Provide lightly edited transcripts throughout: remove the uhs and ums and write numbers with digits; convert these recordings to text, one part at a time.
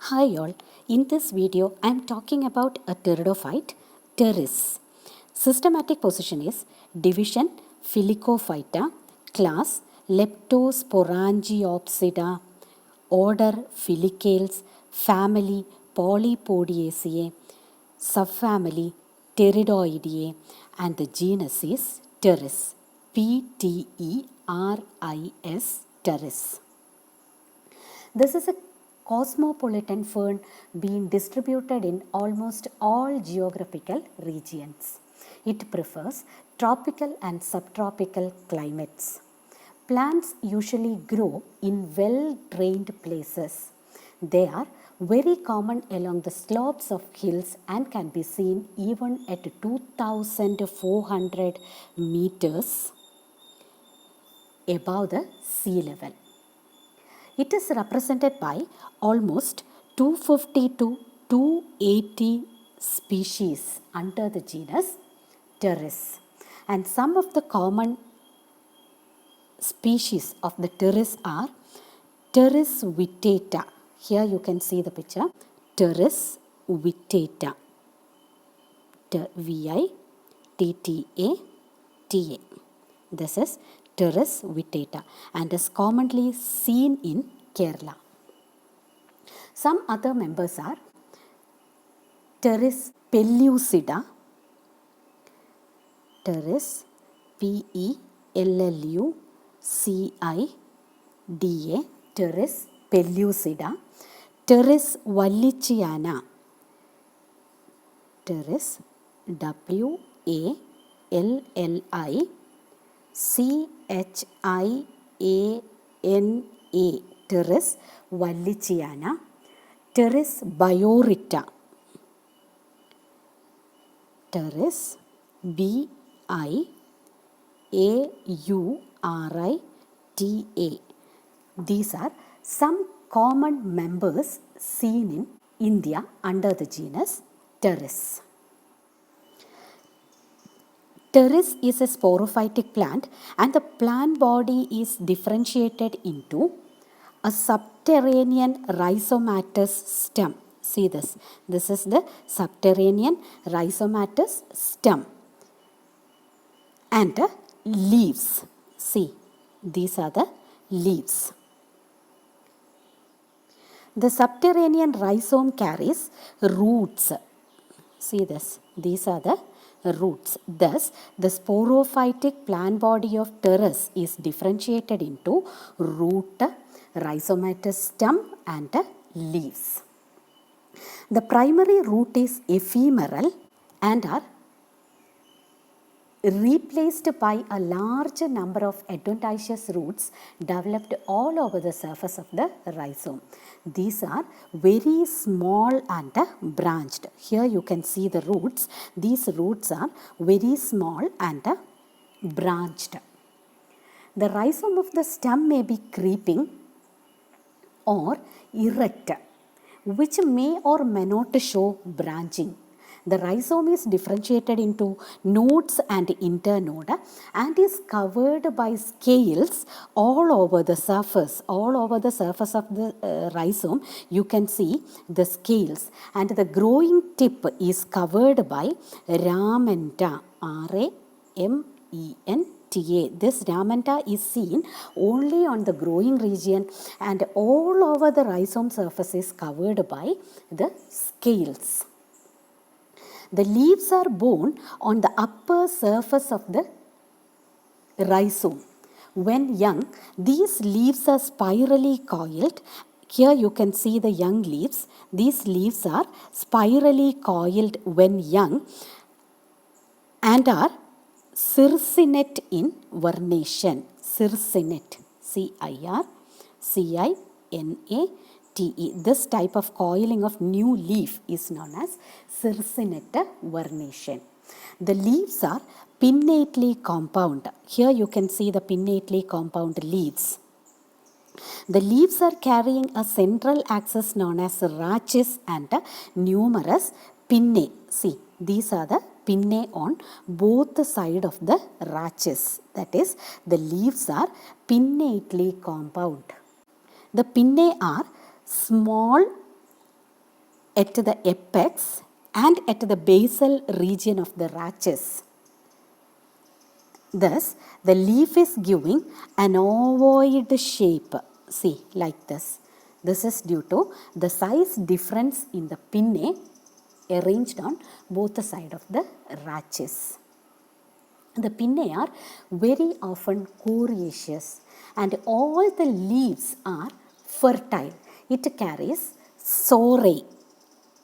Hi all, in this video I am talking about a pteridophyte, Pteris. Systematic position is division Philicophyta, class Leptosporangiopsida, order Filicales, family Polypodiaceae, subfamily Pteridoideae, and the genus is Pteris, Pteris, Pteris. This is a cosmopolitan fern being distributed in almost all geographical regions. It prefers tropical and subtropical climates. Plants usually grow in well-drained places. They are very common along the slopes of hills and can be seen even at 2,400 meters above the sea level. It is represented by almost 250 to 280 species under the genus Pteris. And some of the common species of the Pteris are Pteris vittata. Here you can see the picture. Pteris vittata. V-I-T-T-A-T-A. This is Pteris vittata and is commonly seen in Kerala. Some other members are Pteris pellucida, Pteris Pellucida, Pteris pellucida, Pteris wallichiana, Pteris Wallichiana, Pteris wallichiana, Pteris biorita, Pteris Biaurita. These are some common members seen in India under the genus Pteris. Pteris is a sporophytic plant and the plant body is differentiated into a subterranean rhizomatous stem. See this. This is the subterranean rhizomatous stem. And leaves. See, these are the leaves. The subterranean rhizome carries roots. See this. These are the roots. Thus, the sporophytic plant body of Pteris is differentiated into root, rhizomatous stem and leaves. The primary root is ephemeral and are replaced by a large number of adventitious roots developed all over the surface of the rhizome. These are very small and branched. Here you can see the roots. These roots are very small and branched. The rhizome of the stem may be creeping or erect, which may or may not show branching. The rhizome is differentiated into nodes and internode and is covered by scales all over the surface. All over the surface of the rhizome, you can see the scales, and the growing tip is covered by ramenta, R-A-M-E-N-T-A. This ramenta is seen only on the growing region, and all over the rhizome surface is covered by the scales. The leaves are borne on the upper surface of the rhizome. When young, these leaves are spirally coiled. Here you can see the young leaves. These leaves are spirally coiled when young and are circinate in vernation. Circinate, C-I-R-C-I-N-A-T-E. This type of coiling of new leaf is known as circinate vernation. The leaves are pinnately compound. Here you can see the pinnately compound leaves. The leaves are carrying a central axis known as rachis and numerous pinnae. See, these are the pinnae on both sides of the rachis. That is, the leaves are pinnately compound. The pinnae are small at the apex and at the basal region of the rachis. Thus, the leaf is giving an ovoid shape. See, like this. This is due to the size difference in the pinnae arranged on both the sides of the rachis. The pinnae are very often coriaceous and all the leaves are fertile. It carries sori,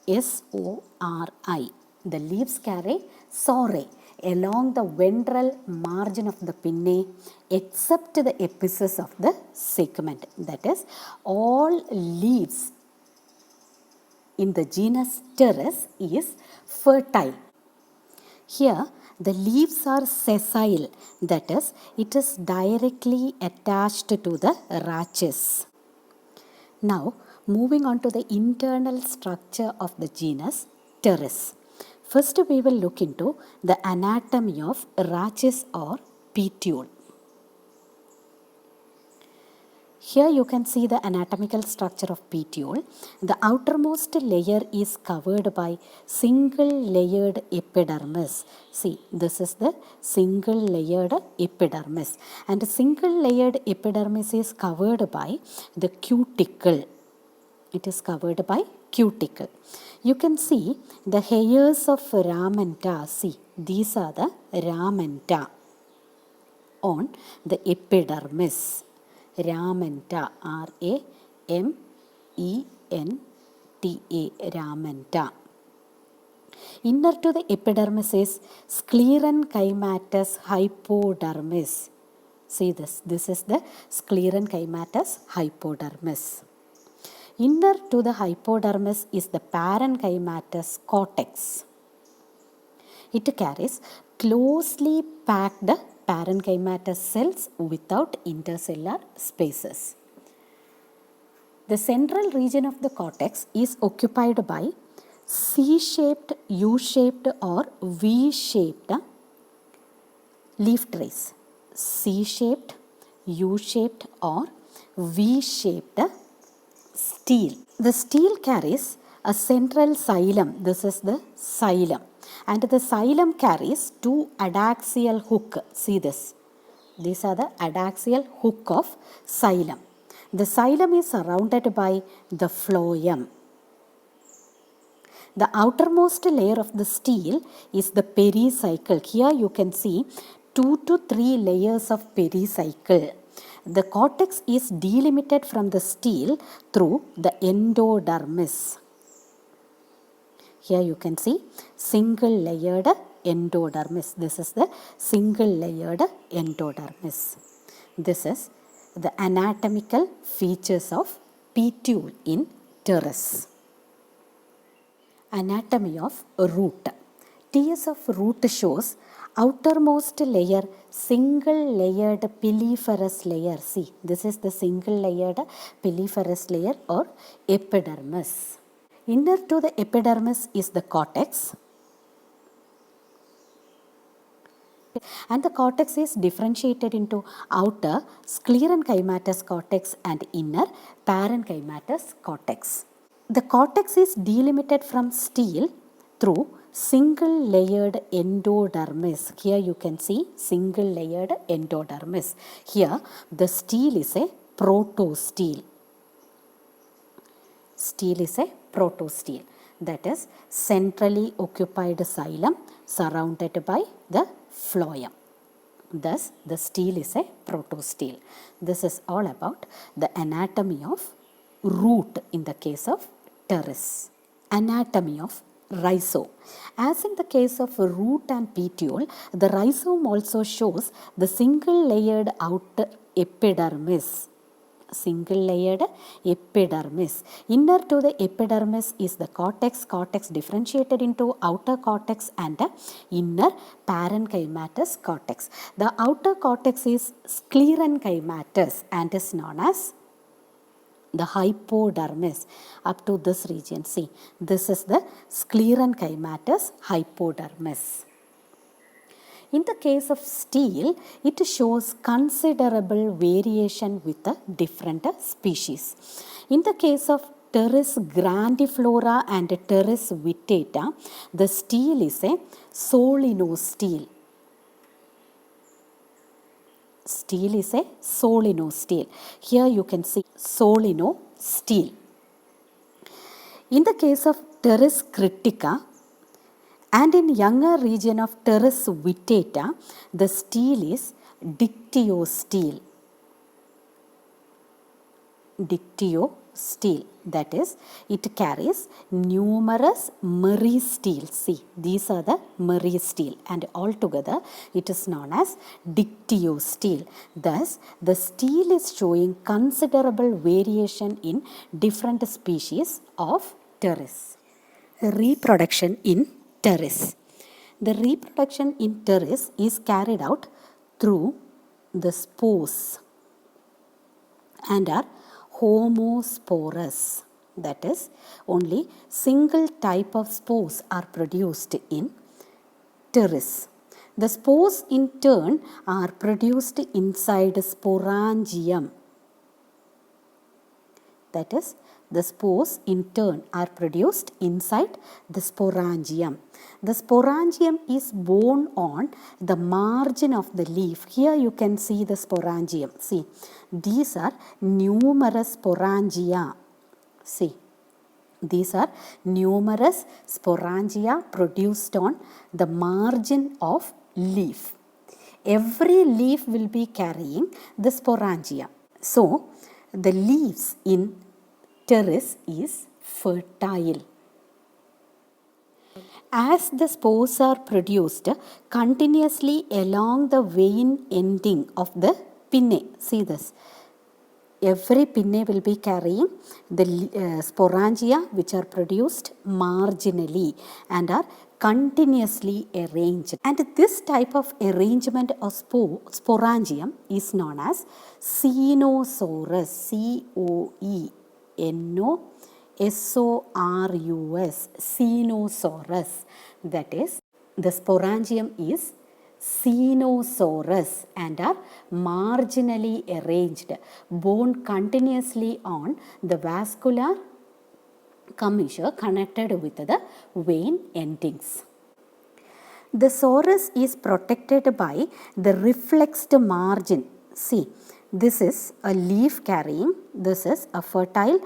S-O-R-I. The leaves carry sori along the ventral margin of the pinnae except the apices of the segment. That is, all leaves in the genus Pteris is fertile. Here, the leaves are sessile, that is, it is directly attached to the rachis. Now, moving on to the internal structure of the genus Pteris. First, we will look into the anatomy of rachis or petiole. Here you can see the anatomical structure of petiole. The outermost layer is covered by single layered epidermis. See, this is the single layered epidermis. And single layered epidermis is covered by the cuticle. It is covered by cuticle. You can see the hairs of ramenta. See, these are the ramenta on the epidermis. Ramenta, R-A-M-E-N-T-A, ramenta. Inner to the epidermis is sclerenchymatous hypodermis. See this is the sclerenchymatous hypodermis. Inner to the hypodermis is the parenchymatous cortex. It carries closely packed parenchymatous cells without intercellular spaces. The central region of the cortex is occupied by C-shaped, U-shaped or V-shaped leaf trays. C-shaped, U-shaped or V-shaped stele. The stele carries a central xylem. This is the xylem. And the xylem carries two adaxial hook. See this. These are the adaxial hook of xylem. The xylem is surrounded by the phloem. The outermost layer of the stele is the pericycle. Here you can see 2 to 3 layers of pericycle. The cortex is delimited from the stele through the endodermis. Here you can see single layered endodermis. This is the single layered endodermis. This is the anatomical features of petiole in Pteris. Anatomy of root. TS of root shows outermost layer single layered piliferous layer. See, this is the single layered piliferous layer or epidermis. Inner to the epidermis is the cortex. And the cortex is differentiated into outer sclerenchymatous cortex and inner parenchymatous cortex. The cortex is delimited from stele through single layered endodermis. Here you can see single layered endodermis. Here the stele is a protostele. Stele is a protostele, that is centrally occupied xylem surrounded by the phloem. Thus the stele is a protostele. This is all about the anatomy of root in the case of Pteris. Anatomy of rhizome. As in the case of root and petiole, the rhizome also shows the single layered outer epidermis. Single layered epidermis. Inner to the epidermis is the cortex. Cortex differentiated into outer cortex and inner parenchymatous cortex. The outer cortex is sclerenchymatous and is known as the hypodermis up to this region. See, this is the sclerenchymatous hypodermis. In the case of stele, it shows considerable variation with the different species. In the case of Pteris grandiflora and Pteris vittata, the stele is a solenostele. Stele is a solenostele. Here you can see solenostele. In the case of Pteris critica and in younger region of Pteris vittata, the stele is dictyostele. Dictyostele, that is, it carries numerous meristeles. See, these are the meristele, and altogether it is known as dictyostele. Thus, the stele is showing considerable variation in different species of Pteris. Reproduction in Pteris. The reproduction in Pteris is carried out through the spores and are homosporous. That is, only single type of spores are produced in Pteris. The spores in turn are produced inside sporangium. That is, the spores in turn are produced inside the sporangium. The sporangium is borne on the margin of the leaf. Here you can see the sporangium. See, these are numerous sporangia. See, these are numerous sporangia produced on the margin of leaf. Every leaf will be carrying the sporangia. So, the leaves in Pteris is fertile. As the spores are produced continuously along the vein ending of the pinnae, see this, every pinnae will be carrying the sporangia which are produced marginally and are continuously arranged. And this type of arrangement of sporangium is known as Coenosaurus, C-O-E-N-O-S-O-R-U-S, Coenosaurus. That is, the sporangium is Coenosaurus and are marginally arranged, borne continuously on the vascular commissure connected with the vein endings. The saurus is protected by the reflexed margin. See, this is a leaf carrying, this is a fertile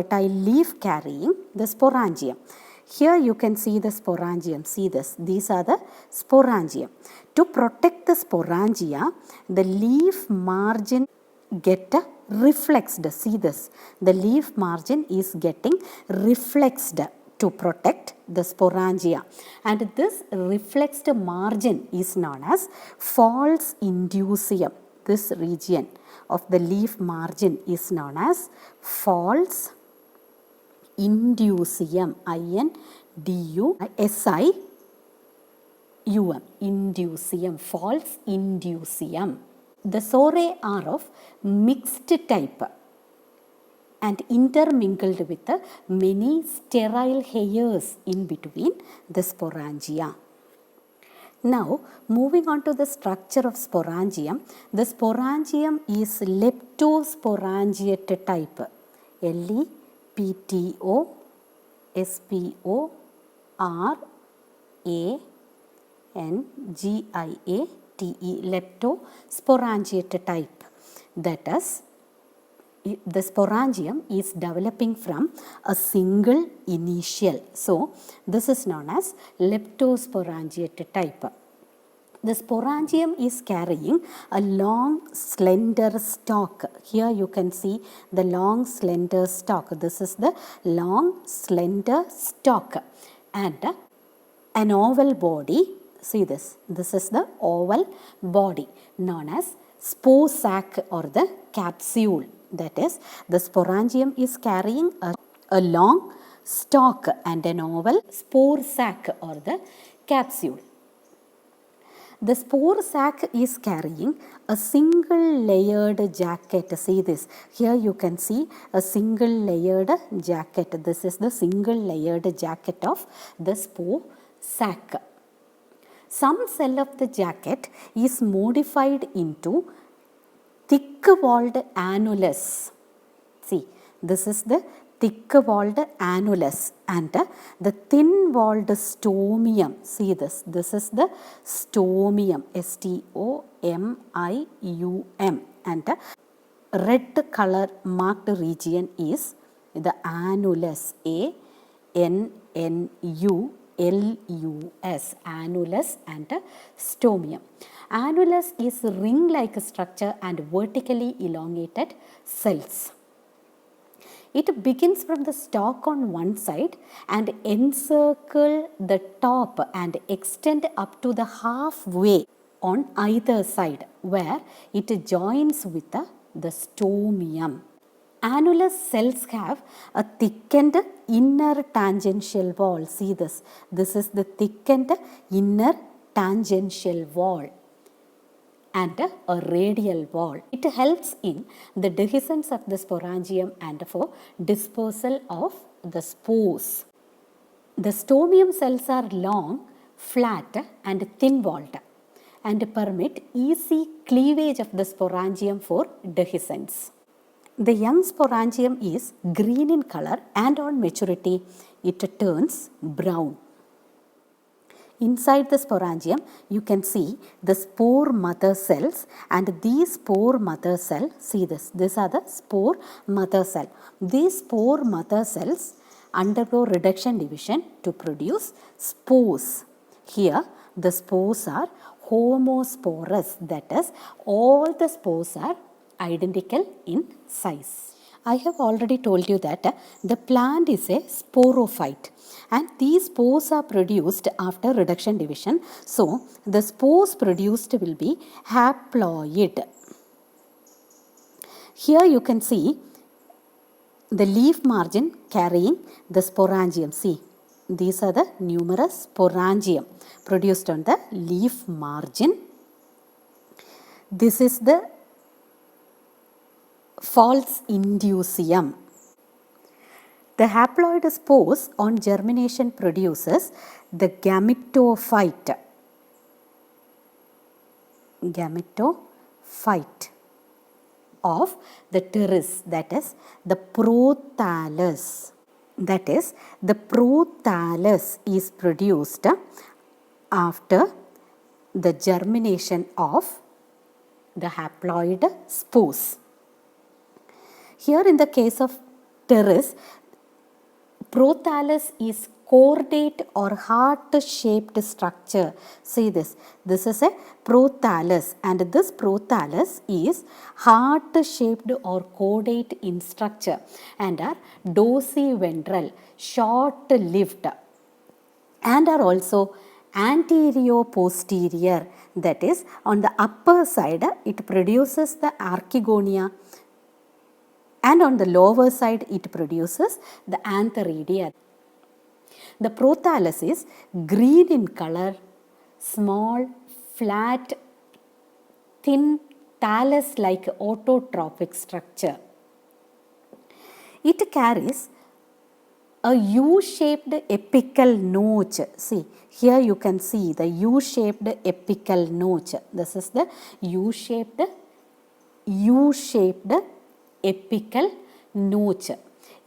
leaf carrying the sporangium. Here you can see the sporangium. See this, these are the sporangium. To protect the sporangia, the leaf margin get reflexed. See this, the leaf margin is getting reflexed to protect the sporangia, and this reflexed margin is known as falx indusium. This region of the leaf margin is known as falx indusium, I-N-D-U-S-I-U-M, indusium, falx indusium. The sorae are of mixed type and intermingled with many sterile hairs in between the sporangia. Now, moving on to the structure of sporangium, the sporangium is leptosporangiate type, L-E-P-T-O-S-P-O-R-A-N-G-I-A-T-E, leptosporangiate type. That is, the sporangium is developing from a single initial. So, this is known as leptosporangiate type. The sporangium is carrying a long slender stalk. Here you can see the long slender stalk. This is the long slender stalk and an oval body. See this, this is the oval body known as spore sac or the capsule. That is, the sporangium is carrying a long stalk and an oval spore sac or the capsule. The spore sac is carrying a single layered jacket. See this, here you can see a single layered jacket. This is the single layered jacket of the spore sac. Some cell of the jacket is modified into thick walled annulus. See, this is the thick-walled annulus, and the thin-walled stomium. See this. This is the stomium, S-T-O-M-I-U-M, and red color marked region is the annulus, A-N-N-U-L-U-S, annulus and stomium. Annulus is ring-like structure and vertically elongated cells. It begins from the stalk on one side and encircle the top and extend up to the halfway on either side, where it joins with the stomium. Annulus cells have a thickened inner tangential wall. See this. This is the thickened inner tangential wall and a radial wall. It helps in the dehiscence of the sporangium and for dispersal of the spores. The stomium cells are long, flat and thin-walled and permit easy cleavage of the sporangium for dehiscence. The young sporangium is green in color and on maturity it turns brown. Inside the sporangium, you can see the spore mother cells, and these spore mother cell, see this, these are the spore mother cell. These spore mother cells undergo reduction division to produce spores. Here the spores are homosporous, that is, all the spores are identical in size. I have already told you that the plant is a sporophyte and these spores are produced after reduction division. So, the spores produced will be haploid. Here you can see the leaf margin carrying the sporangium. See, these are the numerous sporangium produced on the leaf margin. This is the false indusium. The haploid spores on germination produces the gametophyte. Gametophyte of the teres, that is the prothallus. That is, the prothallus is produced after the germination of the haploid spores. Here in the case of teres, prothallus is cordate or heart-shaped structure. See this. This is a prothallus and this prothallus is heart-shaped or cordate in structure and are dorsiventral, short-lived, and are also anterior-posterior. That is, on the upper side it produces the archegonia, and on the lower side it produces the antheridia. The prothallus is green in color, small, flat, thin, thallus-like autotrophic structure. It carries a U-shaped apical notch. See, here you can see the U-shaped apical notch. This is the U-shaped apical notch.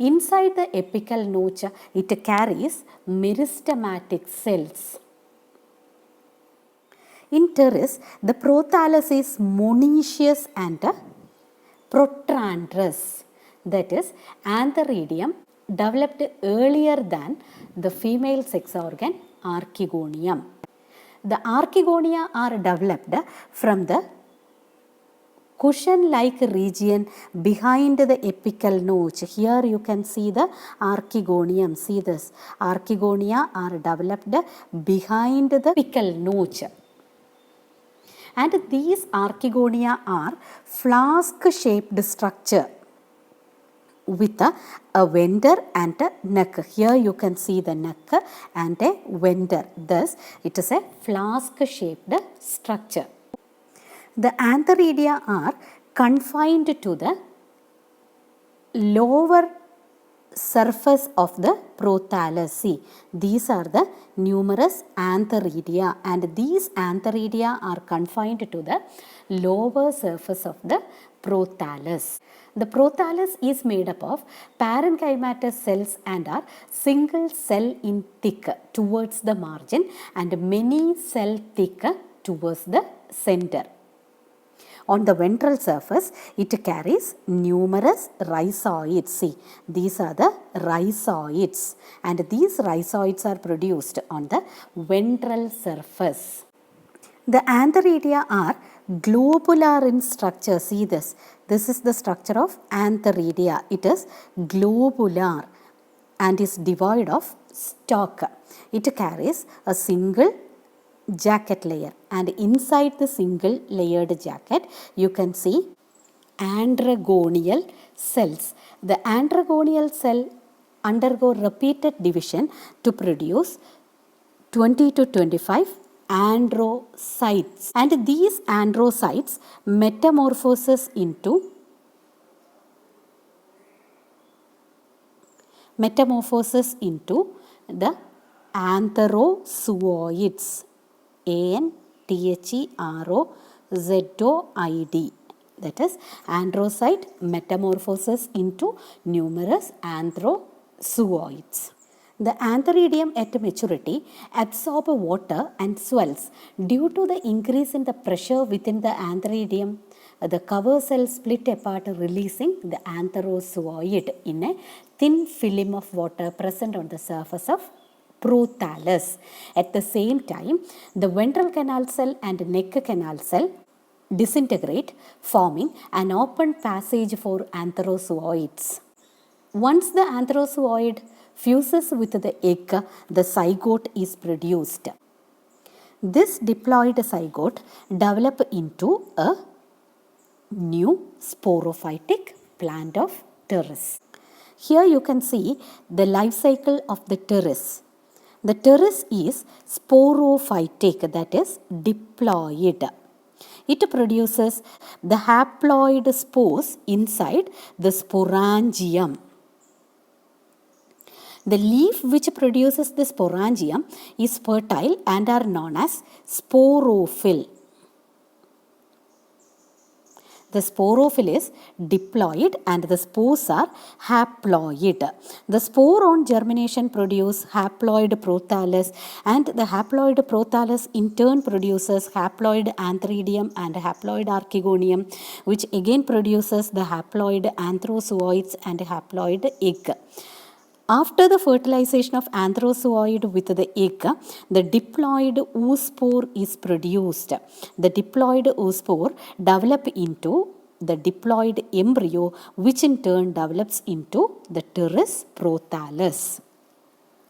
Inside the apical notch, it carries meristematic cells. In teres, the prothallus is monoecious and protrandrous. That is, antheridium developed earlier than the female sex organ archegonium. The archegonia are developed from the cushion-like region behind the apical notch. Here you can see the archegonium. See this. Archegonia are developed behind the apical notch. And these archegonia are flask-shaped structure with a venter and a neck. Here you can see the neck and a venter. Thus, it is a flask-shaped structure. The antheridia are confined to the lower surface of the prothallus. See, these are the numerous antheridia and these antheridia are confined to the lower surface of the prothallus. The prothallus is made up of parenchymatous cells and are single cell in thick towards the margin and many cell thick towards the center. On the ventral surface, it carries numerous rhizoids. See, these are the rhizoids, and these rhizoids are produced on the ventral surface. The antheridia are globular in structure. See this. This is the structure of antheridia. It is globular and is devoid of stalk. It carries a single jacket layer, and inside the single layered jacket you can see androgonial cells. The androgonial cell undergo repeated division to produce 20 to 25 androcytes, and these androcytes metamorphoses into the antherozooids. ANTHEROZOID, that is androcyte metamorphoses into numerous antherozooids. The antheridium at maturity absorbs water and swells. Due to the increase in the pressure within the antheridium, the cover cells split apart, releasing the antherozooid in a thin film of water present on the surface of prothallus. At the same time, the ventral canal cell and neck canal cell disintegrate, forming an open passage for antherozooids. Once the antherozooid fuses with the egg, the zygote is produced. This diploid zygote develops into a new sporophytic plant of pteris. Here you can see the life cycle of the pteris. The pteris is sporophytic, that is diploid. It produces the haploid spores inside the sporangium. The leaf which produces the sporangium is fertile and are known as sporophyll. The sporophyll is diploid and the spores are haploid. The spore on germination produce haploid prothallus, and the haploid prothallus in turn produces haploid antheridium and haploid archegonium, which again produces the haploid antherozooids and haploid egg. After the fertilization of antherozooid with the egg, the diploid oospore is produced. The diploid oospore develops into the diploid embryo, which in turn develops into the pteris prothallus.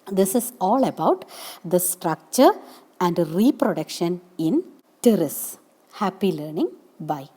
This is all about the structure and reproduction in pteris. Happy learning. Bye.